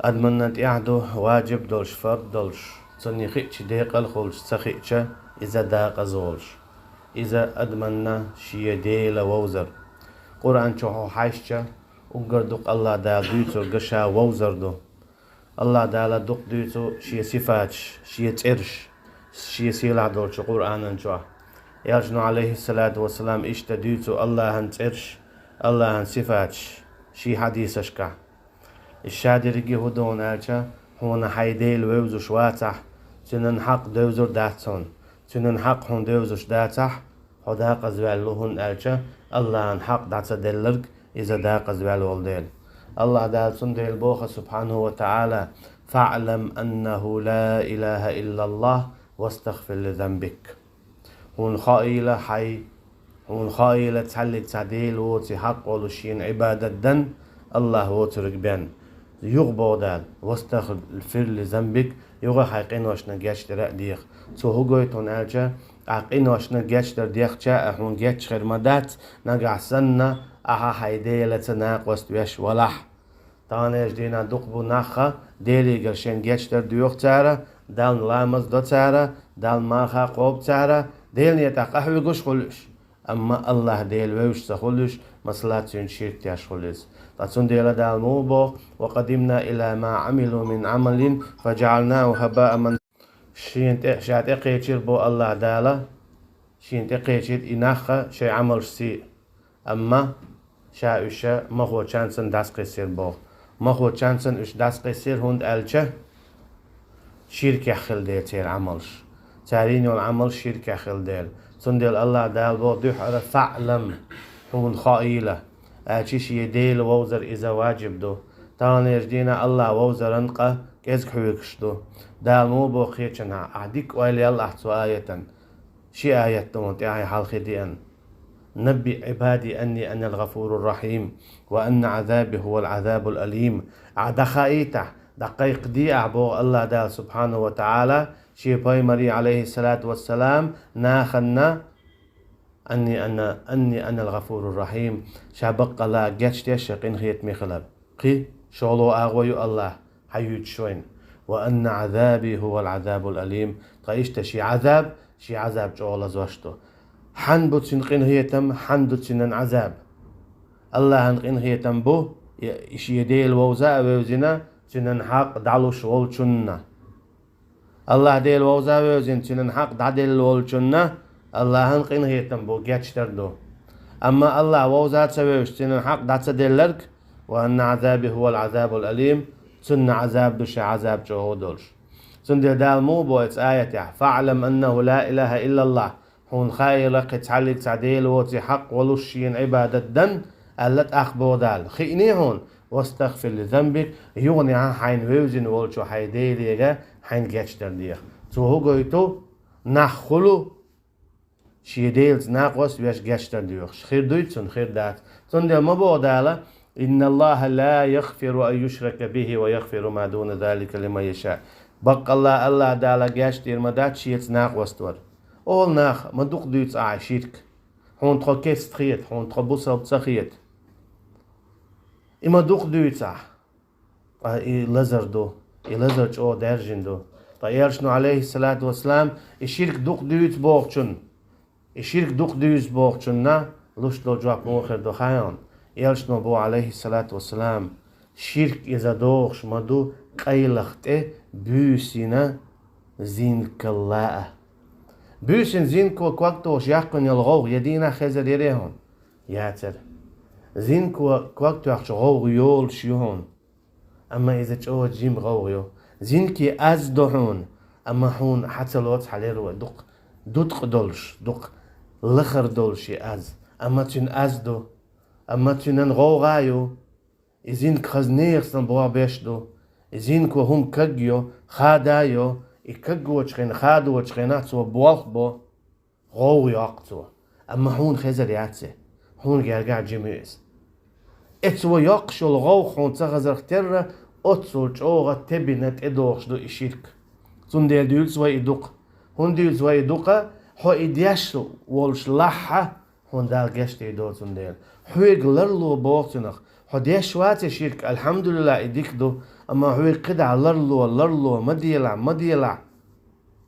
أدمنت يعدو واجب دولش فرد دولش تني خيتش ديقل خولش تخيتش إذا داق زولش إذا أدمنا شي ديل ووزر قرآن شوحو حايشة وقردوك الله دا دويتو قشا ووزر دو الله دا دوك دويتو شي صفاتش شي ترش شي سيلع دولش قرآن انشوح يالجنو عليه الصلاة والسلام إشتا دويتو الله هن ترش الله هن صفاتش شي حديثشكا الشادرجي هدون ألشا هون حيديل ويوزو شواتح تنن حق دوزر داتون تنن حق هون دوزش داتح هدا قزوالهن ألشا الله حق داتس دلرق إذا دا قزوال والديل الله دالسون ديل بوخ سبحانه وتعالى فاعلم أنه لا إله إلا الله واستغفر لذنبك هون خائلة حي هون خائلة تحلق تعديل وتي حق ولشين عبادة دن الله وترك بين يغبو دال واستغفر لذنبك يغا حقين واشنا جاش درق ديخ تو هوغويتون ألجا عقين واشنا جاش در ديخ جاء هون جاش خرمدات نقع سنة أها حيديلة تناق واستويش ولح تانيش دينا دقبو نخا ديلي قرشين جاش در ديوخ تارا دال لامز دو تارا دال ماخا قوب تارا ديل نيتا قحوي قش خلوش أما الله ديل ويوش سخلوش مصلاتين شرك تياش خلوش تاتون ديلا دال موبو وقدمنا إلى ما عملوا من عمل فجعلناه هباء من شات اقيتشير بو الله دالا شين اقيتشير إناخا شي عمل سي أما شاوشا ما هو چانسن داس قيسير بو ما هو چانسن اش داس قيسير هند ألچه شرك يخل ديل تير عملش تارين العمل شرك يخل ديل تندل الله دال بو دحر فعلم هون خائلة أشيش يديل ووزر إذا واجب دو تانير دينا الله ووزر انقى كيزك حويكش دو دال مو بو خيچنا عديك ويلي الله تو آية شي آية دون آية حالخي ديان نبي عبادي أني أنا الغفور الرحيم وأن عذابي هو العذاب الأليم عدخائيته دقيق دي أعبو الله دال سبحانه وتعالى شي بايمري عليه الصلاة والسلام ناخنا أني أنا الغفور الرحيم شابق الله جاتش تشقين خيت مخلب قي شغلو أغوي الله حيوت شوين وأن عذابي هو العذاب الأليم قايشت شي عذاب شغل زوشتو حن بوتشن قين هيتم حن دوتشن عذاب الله هنقين هيتم بو إشي يديل ووزا ووزنا تنن حق دعلوش والشنة الله ديل ووزا ووزن تنن حق دعدل والشنة الله هنقين هيتم بو جاتش تردو أما الله ووزا تسويش تنن حق دعت دلرك وأن عذابي هو العذاب الأليم تن عذاب دوش عذاب جهودولش تن دال مو بو آية فاعلم أنه لا إله إلا الله هون خايلة قتعلق تعديل وتي حق ولوشين عبادة دن ألت أخبو دال خيني هون واستغفر لذنبك يغني عن حين ويوزن والشو حيديليغا حين جاتش درديخ تو هو قويتو نخلو شيديلز ناقوس ويش جاتش درديخ خير دويتسون خير دات تون ديل مبو دالا إن الله لا يغفر أن يشرك به ويغفر ما دون ذلك لما يشاء بق الله دالا جاتش دير مدات شيتس ناقوس تور أول ناخ مدوق دويتس شرك هون تخوكيس تخيت هون تخبوسا بتسخيت إما دوق دويتسا لزر دو لزر جو درجن دو طيارشنو عليه الصلاة والسلام الشرك دوق دويتس بوغچن الشرك دوق دويتس بوغچن نا لوش دو جواب موخر دو خيان يالشنو بو عليه الصلاة والسلام شرك إذا دوغش مدو قيلخت بوسينا زين كلاء بوسين زين كوكتوش يحقن يلغوغ يدينا خزر يريهون ياتر زين كوكتو يحش غوغ يول شيهون أما إذا تشوه جيم غوغيو زين كي أز دهون أما هون حتى لوت حليرو دق دولش دق لخر دولشي أز أما تن أز دو أما تنن غوغايو إزين كخزنير سنبوا بيشدو إزين كو هم كجيو خادايو إكجو وشخين خادو وشخيناتو بوالخ بو غوغ يقتو أما هون خزر ياتسي هون جرجع جميز اتسو يقشو الغوخ هون تغزر اختر اتسو جوغة تبنت ادوغش دو إشيرك تون ديل ديول سوى إدوق هون ديول سوى إدوقة هو إدياشو والش لحة هون دال جشت إدو تون ديل هو يقلرلو بوغتنخ حديش واتي شرك الحمد لله إديك دو أما هو قدع لرلو ما ديلع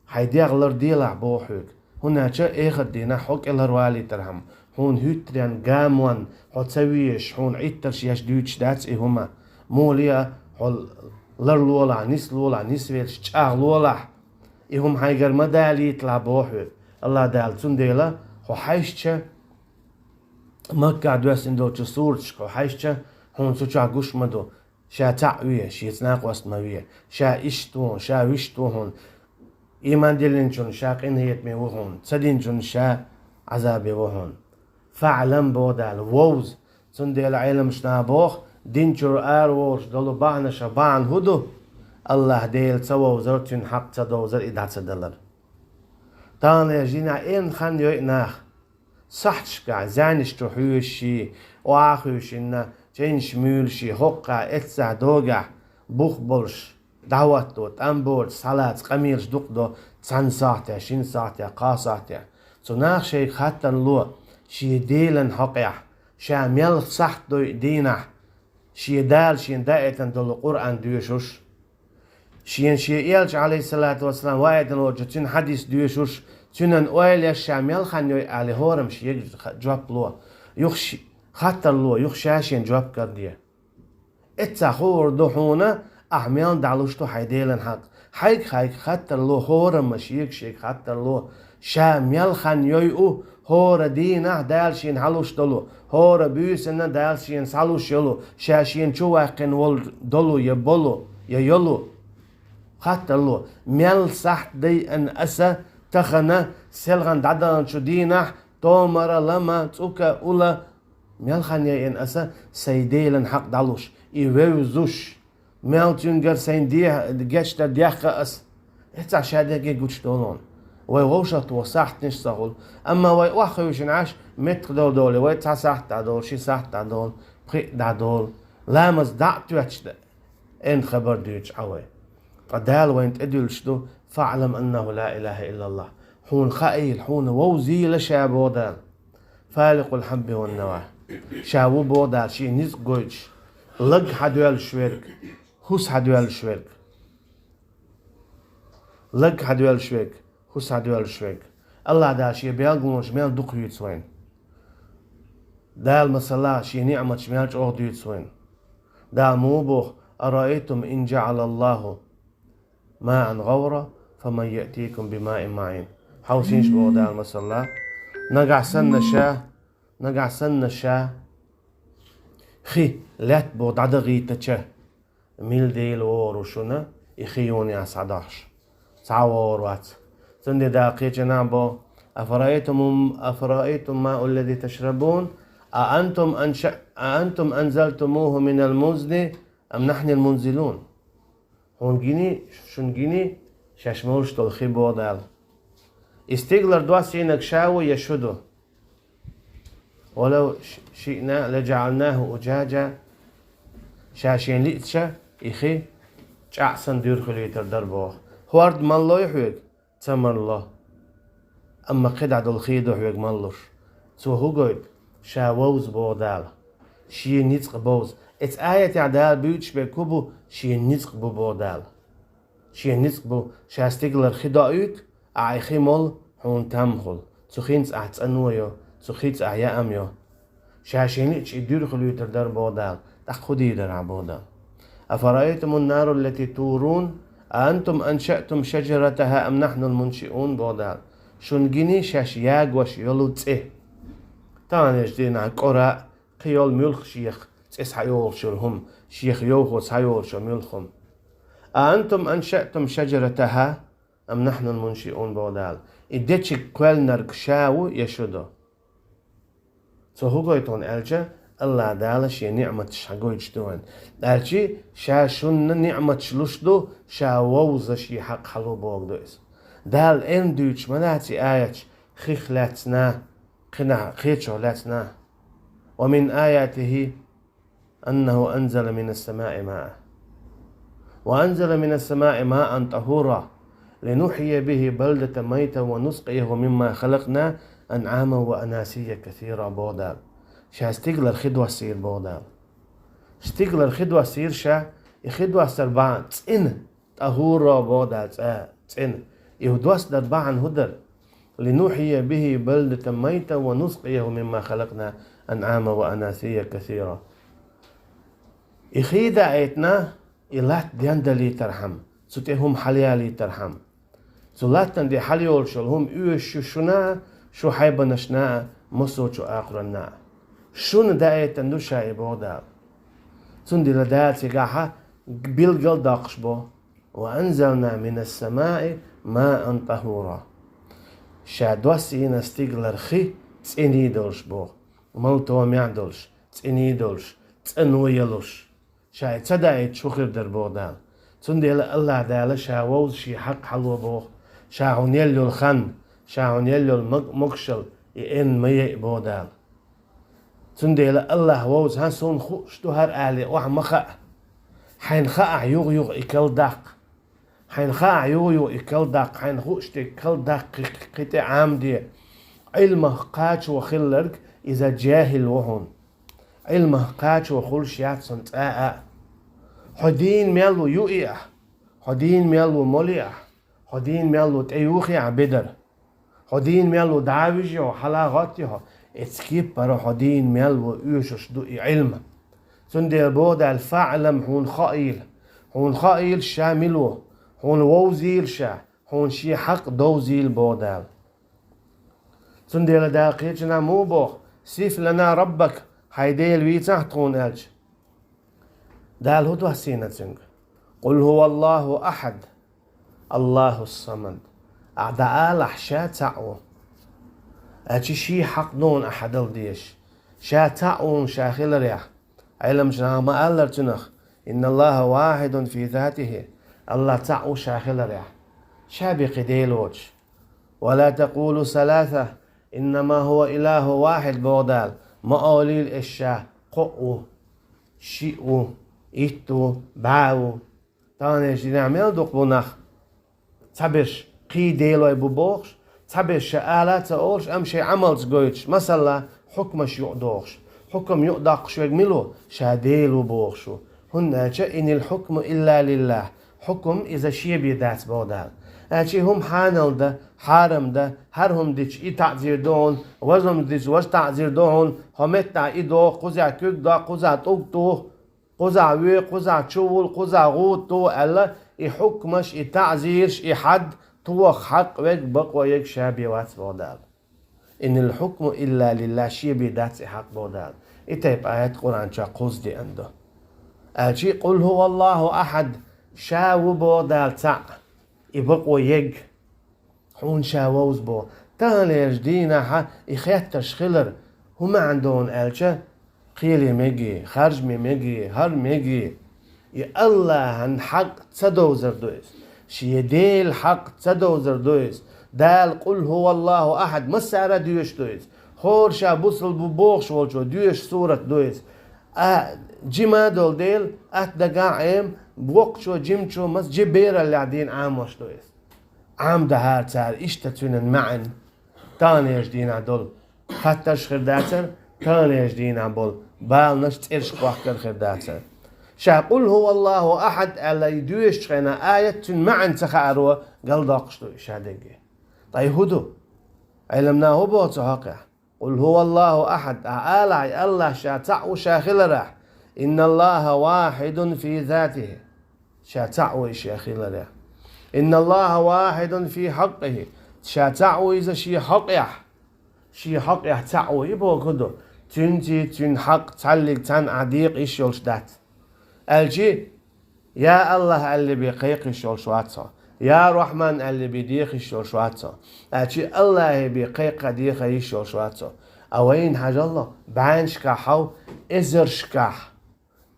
حيديغ لر ديلع بوحوك هنا جا إيخد دينا حوك إلر والي ترهم هون هيتريان قاموان حد سويش هون عيترش ياش ديوش داتس إهما موليا حول لرلولا نيس ويلش تشاغلولا إهم هايقر مدالي يطلع بوحوك الله دال تنديلا هو حيشتش مكة دوس إندو تسورتش هو حيشتش هون سوچا قوش مدو شا تعوية شي تناق واسموية شا إشتوون شا وشتوهون إيمان دلنجون شا قنهيت ميوهون تسدنجون شا عذابي وهون فعلم بودال ووز تنديل علم شنابوخ دينجور آروش دولو باهنا شبان هدو الله ديل تسوو زرتين حق تدو زر إدعت سدلر تانا يجينا إن خان يوئناخ صحتشكا زانشتو حيوشي وآخوشينا جنش ميولشي هقا اتسع دوغا بوخ بولش دعوتو تنبول صلاة قميرش دوقدو تسان ساعتها شين ساعتها قا ساعتها تناخ شيء خاتن لو شي ديلن حقيا شا ميل صحت دو دينا شي دال شين دائتن دول القرآن ديوشوش شي إيلش عليه الصلاة والسلام وايدن وجتين حديث ديوشوش تنن اويل يا شاميل خانيو على هورم شي جواب لو يخشي خاطر لو يخشاشين جواب كرديه اتساخور دحونا احميان دعلوشتو حيديلن حق حيك خاطر لو هورم مشيك شيك خاطر لو شاميل خانيو هور دينا دالشين حلوشتلو هور بيسن دالشين سالوشلو شاشين چواقن ول دلو يبولو يلو خاطر لو ميل صح دي ان اسا تخنا سلغن دعدان شو دينا تومر لما توكا اولا ميلخانيا ان اسا سيديلن حق دالوش يوزوش ميلتونجر سين ديه جشتا ديخا اس اتا شاده جي گوش دولون ويغوشت وصحت نش سهول اما وي واخوشن عاش متر دول وي تا صحت دول شي صحت دول بريق دول لامز دعتو ان خبر ديوش عوي قدال وين تدلش دو فاعلم أنه لا إله إلا الله حون خائل حون ووزي لشا بودال فالق الحب والنواه شاو بودال شي نيز قويش لق حدوال شويرك هوس حدوال شويرك لق حدوال شويرك هوس حدوال شويرك الله دال شي بيالقون شمال دوق يتسوين دال مسلا شي نعمة شمال جوغ يتسوين دال موبوخ أرأيتم إن جعل الله ماء غورة فمن يأتيكم بماء معين حوسينش بوضع المسلا نقع سن شا خي لات بوضع دغيتة ميل ديل وروشونا يخيوني أسعداش تعور وات تندي داقية نعبو أفرأيتم ماء الذي تشربون أأنتم أنزلتموه من المزن أم نحن المنزلون هون جيني شون جيني شاشمولش تلخي بودال استيغلر دوا سينك شاو يشدو ولو شئنا لجعلناه أجاجا شاشين لئتشا إخي جعسن دير خليتر دربوه هوارد مالله يحويق تمر الله أما قدع دلخيدو حويق مالوش تو هو قويد شاووز بودال شي نيتق بوز ات آية تعدال بيوتش بكوبو شي نيتق بودال شي نيتق بو شاستيغلر خدايوك أعيخي مول هون تامخل تخينس أحتنويو تخينس أعياميو شاشينيتش يدير خليتر در بودال تخدي در عبودال أفرأيتم النار التي تورون أأنتم أنشأتم شجرتها أم نحن المنشئون بودال شنجيني شاش ياغوش يولو تسيه تانيش دينا قراء قيول ملخ شيخ تس حيول شرهم شيخ يوخوس حيول شو ملخم أأنتم أنشأتم شجرتها أم نحن المنشئون بودال إدتش كوالنر كشاو يشدو هوغويتون ألجا الله دال شي نعمة شاغويتش دوان ألجي شاشون نعمة شلوشدو شاووز شي حق حلو بوغدويس دال إن دوش مناتي آياتش خيخ لاتنا قناع خيتشو لاتنا ومن آياته أنه أنزل من السماء ماء وأنزل من السماء ماء طهورا لنحيي به بلدة ميتا ونسقيه مما خلقنا أنعاما وأناسيا كثيرا بودال شاستيغلر خدوة سير بودال ستيغلر خدوة سيرشا يخدوة سربان تسئن طهورة بودا تسئن يهدوس دربان هدر لنحيي به بلدة ميتة ونسقيه مما خلقنا أنعاما وأناسيا كثيرة. إخيدا أيتنا إلات دياندلي ترحم ستهم حليالي ترحم سلاتن دي حليول شلهم شونا شو حيبنشنا مصو شو آخرنا شون دا أيتن دوشا إبودا سندي لدات سيقاحة بيلقل داقشبو وأنزلنا من السماء ماء طهورا شادوسي نستيقلر خي تسيني دولش بو ملتو ميعدولش تسيني دولش تسنو يلوش شاي تدايت شوخر در بودال تندي الله دال شاوز شي حق حلو بو شاهون يلو الخن شاهون يلو المقشل يئن مي بودال تندي الله ووز هنسون خوش هر آلي وح مخا حين خاع يوغ إكل داق حين خاع يوغ إكل داق حين خوش إكل داق قطع عام دي علمه قاش وخلرك إذا جاهل وهون علمه قاش وخلش ياتسن تآآ حدين ميلو يؤيح حدين ميلو مليح حدين ميلو تأيوخي عبدر حدين ميلو دعاوجي وحلاغاتيها اتسكيب برا حدين ميلو يوشش دوئي علم سندي بودا الفعلم هون خائل شاملو هون ووزيل شا هون شي حق دوزيل بودال سندي لداقيتنا مو بوخ سيف لنا ربك حيديل ويتحتون ألج دال هدوه سينة قل هو الله أحد الله الصمد أعداء لحشا تعو أجي شي حق دون أحد الديش شا تعون شاخل ريح علم شنا ما ألر تنخ إن الله واحد في ذاته الله تعو شاخل ريح شابق ديلوج ولا تقولوا ثلاثة إنما هو إله واحد بودال ما أوليل إشا قؤو شيئو إيتو باو تانيش نعمل دقبونخ تبش قي ديلو يبو بوخش تبش شآلات أولش أمشي عمل تقويتش مثلا حكمش يقدوخش حكم يقدقش ويجملو شاديلو بوخشو هنا إن الحكم إلا لله حكم إذا شي بيدات بودال أشي هم حانل ده حارم ده هرهم ديش إي تعزير دون وزم ديش وش تعزير دون همت تا إيدو قزع كيك دا قزع توك تو قزع وي قزع تشول قزع غوت تو ألا إي حكمش إي تعزيرش إي حد توخ حق ويك بقوى يك شابي وات بودال إن الحكم إلا لله شي بيدات حق بودال إتايب آيات قرآن شا قصدي عنده أشي قل هو الله أحد شاو بودال تع يبقوا يج حون شاووز بو تانيش دينا ها يخيتش خلر هما عندهم ألشا قيلي ميجي خرج ميجي هر ميجي يا الله هن حق تصدوزر دويس شي ديل حق تصدوزر دويس دال قل هو الله أحد مسارة دويش دويس خور شا بوصل ببوخش والشو دويش سورة دويس جيما دول ديل دقاعم بوقشو جيمشو مس جبيرة اللي عدين عام وش دويس عام دهار تار اشتتونن معن تانيش دينا دول خطش خرداتر تانيش دينا بول بالنش ترش قوحكر خرداتر شاقول هو الله أحد ألا يدويش خينا آية معن تخاروا قل داقشتو إشادقي طيب هدو علمناه بوتهاقع قل هو الله أحد أعالى الله شاتع وشاخل راح إن الله واحد في ذاته شاتع وشاخل راح إن الله واحد في حقه شاتع إذا شي حق شي حق تعو يبو كدو تنتي تن حق تعلق تن عديق إيش دات الجي يا الله اللي بيقيق شواتها يا رحمن اللي بيديق شواتها الجي الله بيقيق ديق شواتها أوين حاجة الله بعنشكا حو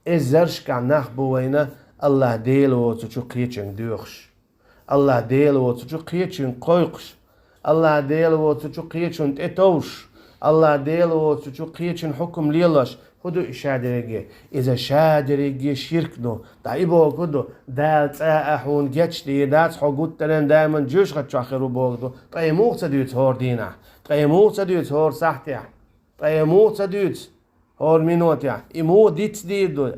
إزرشكا نخبو وينا الله ديلو تشو قيتشن دوخش الله ديلو تشو قيتشن قويقش الله ديلو تشو قيتشن تتوش الله ديلو تشو قيتشن حكم ليلش هدو شادريجي إذا شادريجي شركنو طيبو كدو دالت أحون جتش دي دات حقود تلين دايما جوش قد شاخرو بوغدو طيموغ تديوت هور دينا طيموغ تديوت هور سحتيا طيموغ تديوت هور مينوتيا إمو ديت ديدو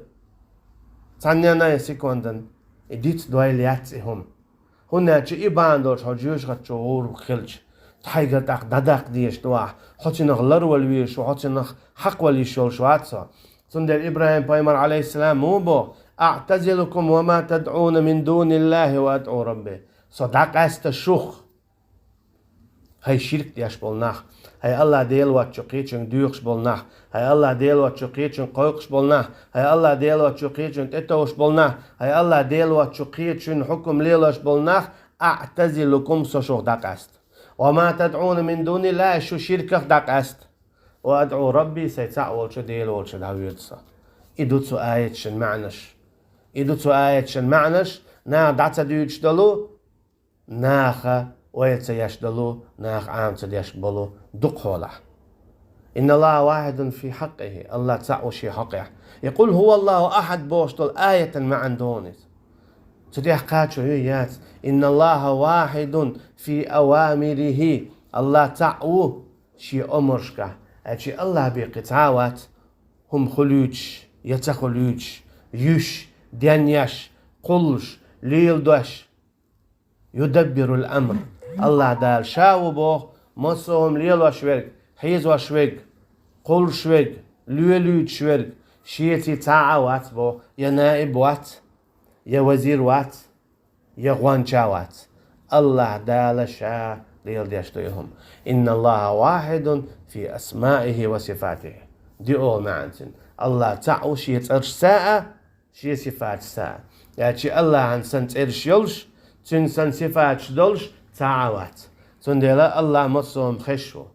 تانينا سكوندن إديت دويلياتهم هنا شيء باندوش حجوش خطشور خلش تحيقر تاق داداق ديش نواح حتى نغلر والويش وحتى نخ حق واليشول شواتسا سندر إبراهيم بايمر عليه السلام موبو أعتزلكم وما تدعون من دون الله وأدعو ربي صدق الشوخ هاي شرك ديش بولناخ هاي الله ديل واتشوقيتشن ديوخش بولناخ هاي الله ديل واتشوقيتشن قويقش بولناخ هاي الله ديل واتشوقيتشن تتوش بولناخ هاي الله ديل واتشوقيتشن حكم ليلوش بولناخ أعتزلكم سشوخ داقست وما تدعون من دون الله شو شركة داقست وأدعو ربي سيتعول شو ديل وشو دعويتسا إدوتسو آيتشن معنش إدوتسو آيتشن معنش نا دعتا ديوش دلو ناخا ويتسيشدلو ناخ عام تديشبلو دقوله إن الله واحد في حقه الله تعو شي حقه يقول هو الله أحد بوشتل آية ما عندونس تديح قاتشو يات إن الله واحد في أوامره الله تعو شي أمرشكا أشي الله بقطعوات هم خلوج يتخلوج يش ديانيش قلش ليلدوش يدبر الأمر الله دال شاو بوخ مصوهم ليل وشويق حيز وشويق قل شويق لولود شويق شيتي تاعا وات بوخ يا نائب وات يا وزير وات يا غوانشا وات الله دال شا ليل ديشتويهم إن الله واحد في أسمائه وصفاته دي أول معنتن الله تعو شيت أرش ساعة شي صفات ساعة يعني الله عن سنت إرش يلش تنسان صفات شدولش تعاوات تندلا الله مصهم خشوا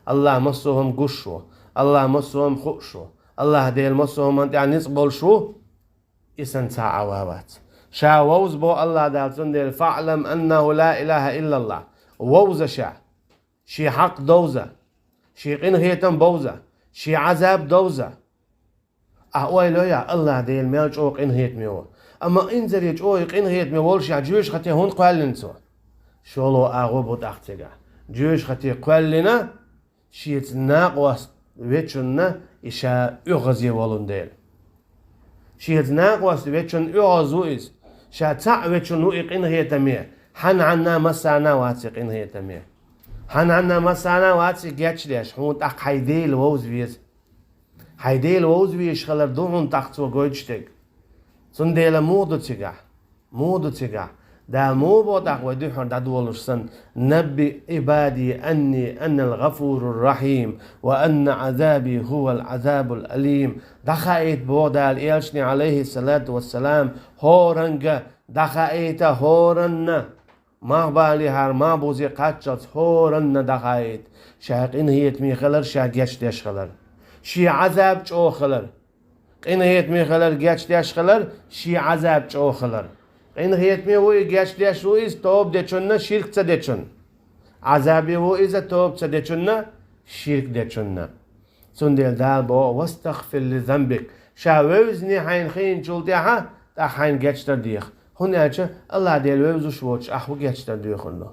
الله مصهم قشوا الله مصهم خشوا الله ديل مصهم يعني نصبل شو إسن تعاوات شاووز بو الله دال تندل فاعلم أنه لا إله إلا الله ووز شي حق دوزة شي قنهيتم بوزة شي عذاب دوزة أهويلو يا الله ديل ميلج أو قنهيت ميو أما إنزل يجوي قنهيت ميولش عجوش خطي هون قوالنسو شولو أغوبوت أختيغا جوش خطي قوالنا شيت ناقواس ويتشن إشا أغزي ولون ديل شيت ناقواس ويتشن أغزويز شا تاع ويتشن نوئي قنهيت ميو حن عنا مسانا واتي قنهيت ميو حن عنا مسانا واتي جاتش ليش هون تاق حيديل ووز ويز حيديل ووز ويش خلر دوهون تاقتو قويتشتك سنديلا مودو تيغا دا مو بوداق وديحر دا دولرسن نبي عبادي أني أنا الغفور الرحيم وأن عذابي هو العذاب الأليم دخايت بودا الإيلشني عليه الصلاة والسلام هورنجا دخايت هورن ما بالي هر ما بوزي قاتشت هورن دخايت شاقين هيت ميخلر شاقيش ديش خلر شي عذاب جو خلر قين هيت مي خلر جاش ديش خلر شي عذاب جو خلر قين هيت مي هو جاش ديش هو إز توب ديشنا شرك تديشن عذابي هو إذا توب تديشنا شرك ديشنا سندل دال بو واستغفر لذنبك شاوزني حين خين جلدها تا حين جاش تديخ هنا الله ديل وزوش واتش أحو جاش تديخ الله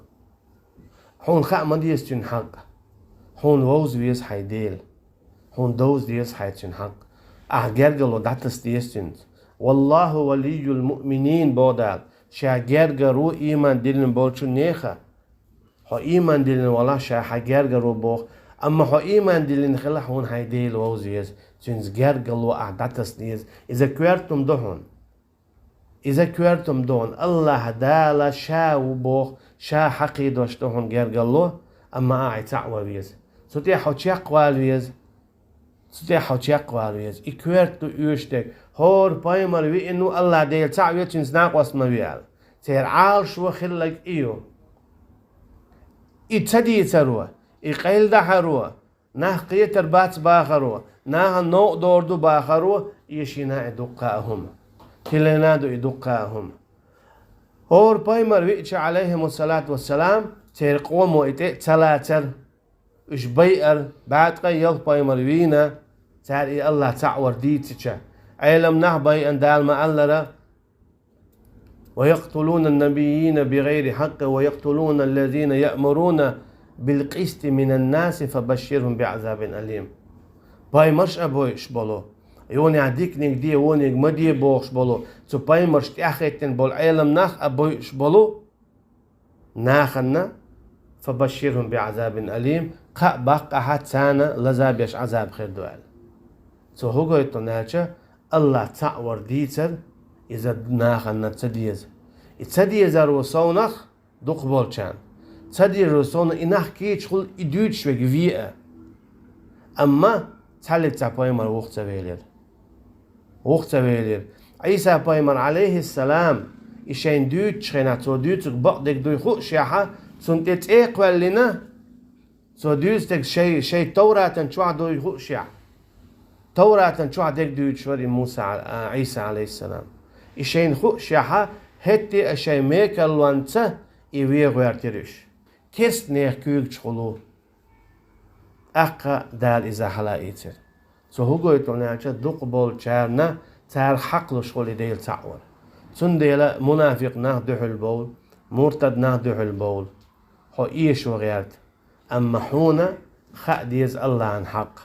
هون خا ما ديستين حق هون ووز ويز حيديل هون دوز ديس حيتين حق أحجرجلو داتس ديستين والله ولي المؤمنين بودال شاجرجرو إيمان دلن بولشو نيخا هو إيمان دلن ولا شا حجرجرو بوخ أما هو إيمان دلن خلا هون هيديل ووزيز تنز جرجلو أحداتس ديس إذا كويرتم دون الله دالا شا وبوخ شا حقي دوشتهون جرجلو أما أعي تعوى ويز سوتي حوشيق والويز إكويرتو يوشتك هور بايمر وي إنو الله ديل تعوى تنز ناقوس مويال تير عالش وخلق إيو إتدي تروى إقيل دحروى ناه قيتر بات باخروى ناه نوء دوردو باخروى يشينا إدقاءهم تلينادو إدقاءهم هور بايمر ويتش عليهم الصلاة والسلام تير قومو إتئ تلاتر إش بيئر بعد قيل بايمر وينا تاري الله تعور ديتشا علم نهبي أن دال مألرة ويقتلون النبيين بغير حق ويقتلون الذين يأمرون بالقسط من الناس فبشرهم بعذاب أليم باي مش أبوي إشبالو يوني عديك نجدي ونيج مدي بوخش بولو تبايمرش تأخيتن بول علم ناخ أبوش بولو ناخنا فبشرهم بعذاب أليم بقى حد سنة لزابيش عذاب خير دوال هو يتناچا الله تعور ديتر إذا ناخنا تسديز تسديز روسونخ دقبول كان تسديز روسون إنخ كيتش خل إدوتش وجفيئة أما تحلت تبايمر وقت ويلير عيسى بايمر عليه السلام إشين دوتش خينا تو دوتش بقدك دوي خوش ياها سنتت إقوال لنا سو دوستك شيء توراة شو دوي خوش ياها توراة شو ديك دوتش وري موسى عيسى عليه السلام إشين خوش ياها هتي أشي ميكال وانتا إيوه غيرتريش كست نيخ كيوك تشخلو أقا دال إذا حلائيتر هو قويتوني عشان دقبول شارنا تار حقلو شغولي ديل تعور ديلا منافق نهدح البول مرتد نهدح البول هو إيش وغيرت أما حونا خأديز الله عن حق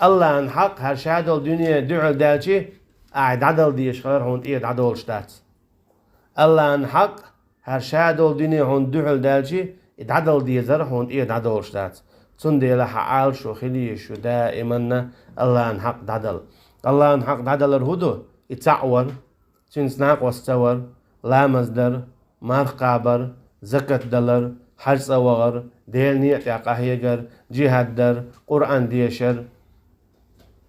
الله عن حق هالشهادة الدنيا دعو دالشي قاعد عدل ديش خير هون إيد عدل شتات الله عن حق هالشهادة الدنيا هون دعو دالشي إيد عدل ديزر هون إيد عدل شتات ديلا حقال شو خليش دائما الله عن حق دعدل الله عن حق دعدل الهدو يتعور سناق واستور لا مصدر مرقابر زكاة دلر حج صوغر ديل نيت يقاهيجر جهاد در قرآن ديشر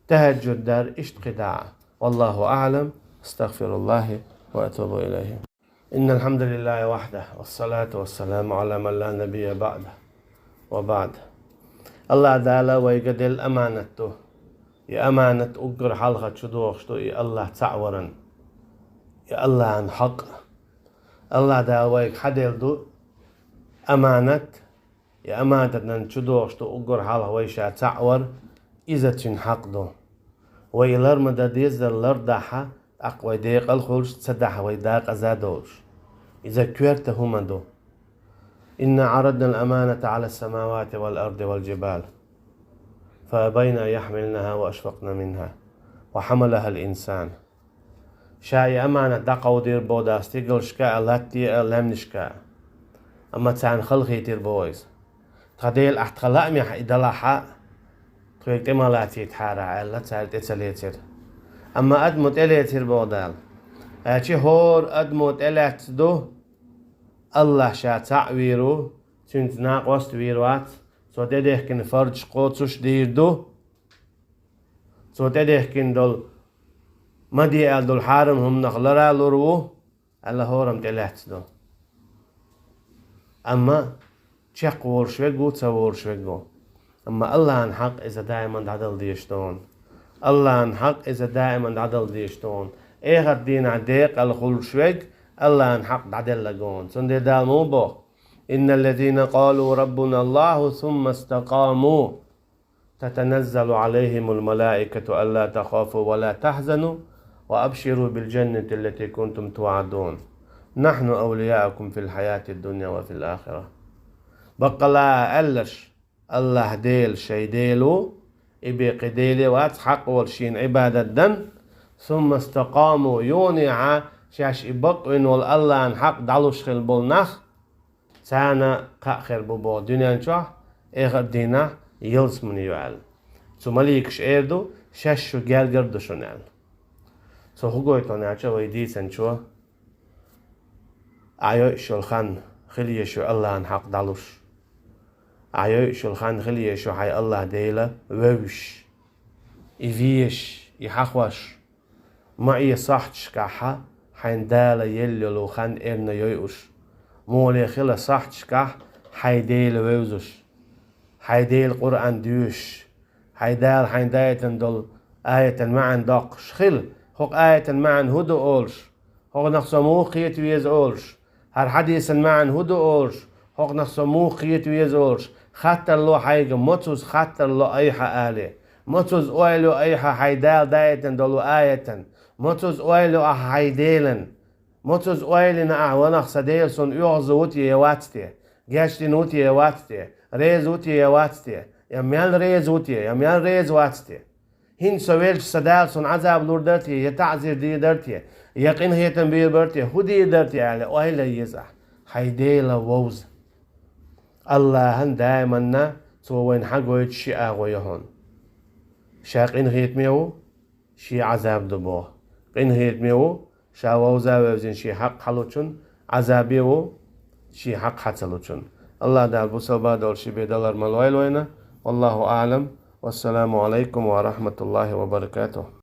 تهجد در اشتقداع والله أعلم استغفر الله وأتوب إليه إن الحمد لله وحده والصلاة والسلام على من لا نبي بعده وبعد الله تعالى ويقدل أمانته يا أمانة أقر حلقة شدوخشتو يا الله تعورن يا الله عن حق الله داويك حدل دو أمانة يا أمانة نشدوخشتو أقر حلقة ويشا تعور إذا تن حق دو ويلر مداديز لردحة أقوى ديق الخلش تصدح ويداق أزادوش إذا كويرت هما دو إن عرضنا الأمانة على السماوات والأرض والجبال فأبين أن يحملنها وأشفقن منها وحملها الإنسان شاي أمانة دقو دير بوداس تيقل شكا الاتي لمنشكا أما تان خلقي تير بويز تخديل أحتخلاء ميح إدلاحا تويك إمالاتي تحارع إلا تالت إتساليتر أما أدمت إليتر بودال أتي هور أدمت إليت دو الله شا تعويرو تنت ناقوست ويروات سو تدهكن فرج قوتش ديردو سو تدهكن دول مدي دول حارم هم نخلرا لورو الله هورم تلهت دو أما تشق ورشوغو تصورشوغو أما الله عن حق إذا دائما عدل ديشتون الله عن حق إذا دائما عدل ديشتون إيه الدين عديق الخلشوغ الله عن حق عدل لقون سندي دالمو بو إن الذين قالوا ربنا الله ثم استقاموا تتنزل عليهم الملائكة ألا تخافوا ولا تحزنوا وأبشروا بالجنة التي كنتم توعدون نحن أولياءكم في الحياة الدنيا وفي الآخرة بقلا ألش الله ديل شي ديلو إبي قديلي واتحق والشين عبادة دن ثم استقاموا يونيعا شاش إبقوين والله عن حق دالوش خل بولنخ سانا قاخر ببو دنيا نشوح إيغر دينا يلس من يوعل مليكش إيردو شاشو جالجر دشونال هو قويتون عشا ويديسن شو عيو شلخان خليه شو الله عن حق دالوش عيو شلخان خليه شو حي الله ديلا ووش إفيش يحخوش معي صح تشكاحا حين دالا يلو خان إرنا يوش مولي خلا صح تشكاح حيديل ووزش حيديل قرآن دوش حيدال حين دايتن دول آية معن داق شخل هوق آية معن هدو أولش هوق نخصمو خيت ويز أولش هر حديث معن هدو أولش هوق نخصمو خيت ويز أولش خطر لو حيقا متوز خطر لو أيحا آلي متوز أويلو أيحا حيدال دايتن دولو آية متوز أويلو حيديلن متوز أويلنا ونخص ديلسون يغزوتي يواتتي جاشتي نوتي يواتتي ريزوتي يواتتي يميال ريزوتي يميال ريز واتتي هين سويل سدال سن عذاب لور درتي يتعذر دي درتي يقين هي تنبيه درتي هدي درتي على وهلا يزح حيديلا ووز الله هن دائما سو وين حقوي شي اغوي هون شاقين هيت ميو شي عذاب دبوه قين هيت ميو شا ووزا وزين شي حق حلوچن عذابيو شي حق حتلوچن الله دال بوسبا دول شي بيدلر ملويلوينا والله اعلم والسلام عليكم ورحمة الله وبركاته.